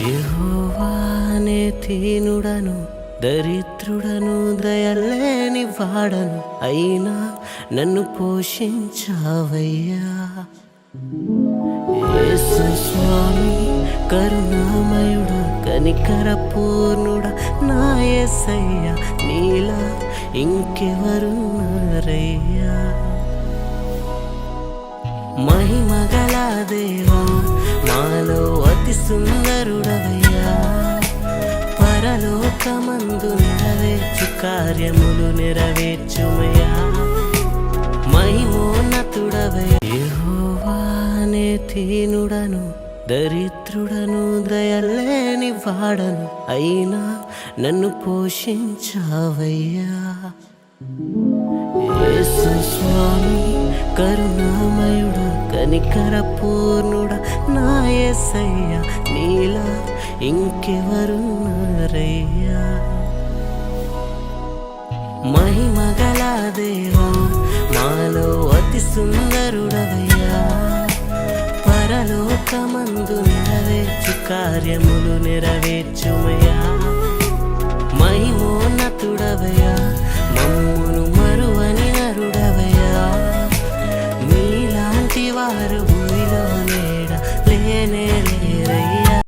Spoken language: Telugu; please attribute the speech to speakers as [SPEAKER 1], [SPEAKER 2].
[SPEAKER 1] యెహోవానే దీనుడను దరిద్రుడను దయలేని వాడను అయినా నన్ను పోషించావయ్యా. యేసు స్వామి కరుణామయుడా కనికర పూర్ణుడా నా యేసయ్యా, నీలా ఇంకెవరున్నారయ్యా. మహిమగల దేవా మాలో అతి సుందరుడవయ్యా, పరలోకమందు నెరవేర్చు కార్యములు నెరవేర్చుమయ్యా. మహిమోన్నతుడవయ్యా. యెహోవానే దీనుడను దరిద్రుడను దయలేని వాడను అయినా నన్ను పోషించావయ్యా. యేసు స్వామి కరుణామయుడా కనికర పూర్ణుడా నా యేసయ్యా, నీలా ఇంకెవరున్నారయ్యా. మహిమగల దేవా మాలో అతి సుందరుడవయ్యా, పరలోకమందు నెరవేర్చు కార్యములు నెరవేర్చుమయ్యా. మహిమోన్నతుడవయ్యా, మమ్మును